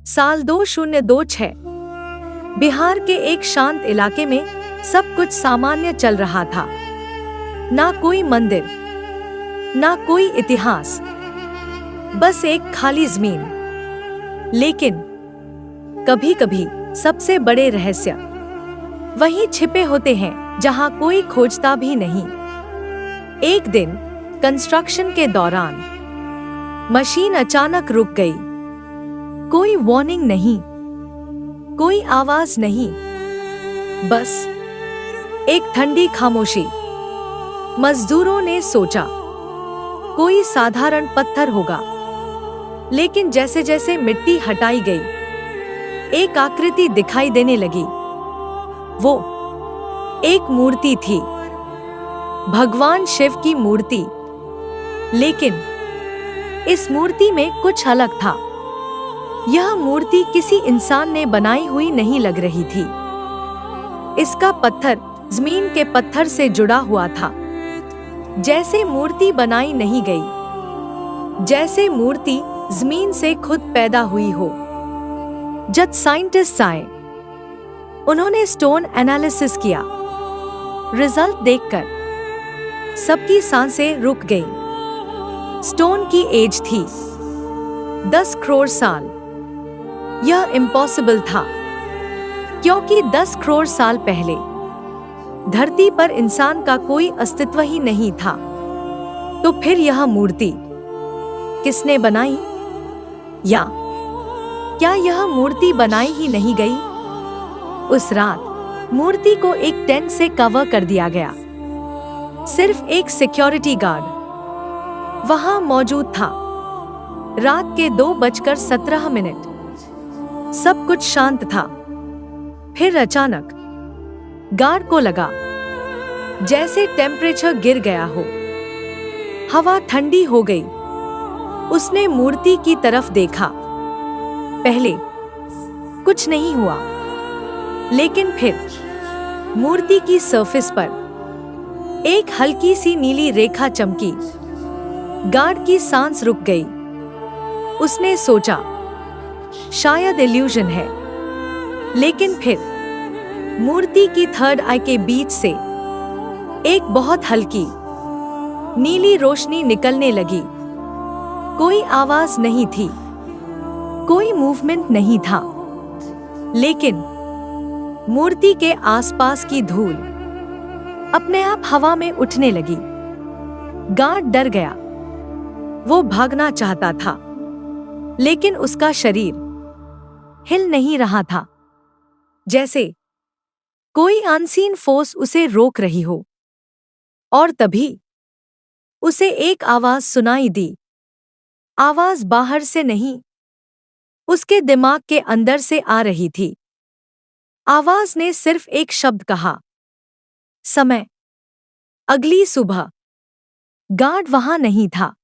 साल 2026। बिहार के एक शांत इलाके में सब कुछ सामान्य चल रहा था। ना कोई मंदिर, ना कोई इतिहास, बस एक खाली जमीन। लेकिन कभी-कभी सबसे बड़े रहस्य वहीं छिपे होते हैं जहां कोई खोजता भी नहीं। एक दिन कंस्ट्रक्शन के दौरान मशीन अचानक रुक गई। कोई वार्निंग नहीं, कोई आवाज नहीं, बस एक ठंडी खामोशी। मजदूरों ने सोचा कोई साधारण पत्थर होगा, लेकिन जैसे जैसे मिट्टी हटाई गई एक आकृति दिखाई देने लगी। वो एक मूर्ति थी, भगवान शिव की मूर्ति। लेकिन इस मूर्ति में कुछ अलग था। यह मूर्ति किसी इंसान ने बनाई हुई नहीं लग रही थी। इसका पत्थर जमीन के पत्थर से जुड़ा हुआ था। जैसे मूर्ति बनाई नहीं गई, जैसे मूर्ति जमीन से खुद पैदा हुई हो। जब साइंटिस्ट आए, उन्होंने स्टोन एनालिसिस किया। रिजल्ट देखकर सबकी सांसें रुक गईं। स्टोन की एज थी 10 करोड़ साल। यह इम्पॉसिबल था, क्योंकि 10 करोड़ साल पहले धरती पर इंसान का कोई अस्तित्व ही नहीं था। तो फिर यह मूर्ति किसने बनाई? या क्या यह मूर्ति बनाई ही नहीं गई? उस रात मूर्ति को एक टेंट से कवर कर दिया गया। सिर्फ एक सिक्योरिटी गार्ड वहां मौजूद था। रात के 2:17। सब कुछ शांत था। फिर अचानक गार्ड को लगा जैसे टेम्परेचर गिर गया हो। हवा ठंडी हो गई। उसने मूर्ति की तरफ देखा। पहले कुछ नहीं हुआ, लेकिन फिर मूर्ति की सरफेस पर एक हल्की सी नीली रेखा चमकी। गार्ड की सांस रुक गई। उसने सोचा शायद इल्यूजन है। लेकिन फिर मूर्ति की थर्ड आई के बीच से एक बहुत हल्की नीली रोशनी निकलने लगी। कोई आवाज नहीं थी, कोई मूवमेंट नहीं था, लेकिन मूर्ति के आसपास की धूल अपने आप हवा में उठने लगी। गार्ड डर गया। वो भागना चाहता था, लेकिन उसका शरीर हिल नहीं रहा था, जैसे कोई अनसीन फोर्स उसे रोक रही हो। और तभी उसे एक आवाज सुनाई दी। आवाज बाहर से नहीं, उसके दिमाग के अंदर से आ रही थी। आवाज ने सिर्फ एक शब्द कहा, समय। अगली सुबह गार्ड वहां नहीं था।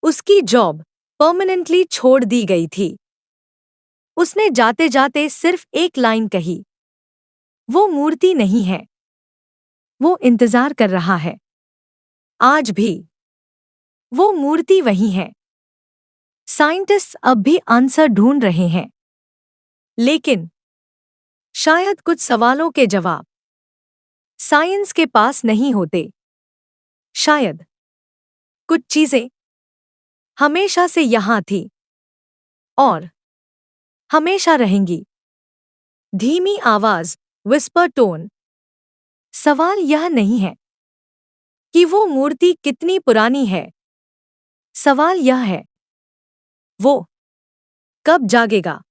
उसकी जॉब परमानेंटली छोड़ दी गई थी। उसने जाते जाते सिर्फ एक लाइन कही, वो मूर्ति नहीं है, वो इंतजार कर रहा है। आज भी वो मूर्ति वही है। साइंटिस्ट अब भी आंसर ढूंढ रहे हैं, लेकिन शायद कुछ सवालों के जवाब साइंस के पास नहीं होते। शायद कुछ चीजें हमेशा से यहां थी और हमेशा रहेंगी। धीमी आवाज, विस्पर टोन। सवाल यह नहीं है कि वो मूर्ति कितनी पुरानी है। सवाल यह है, वो कब जागेगा?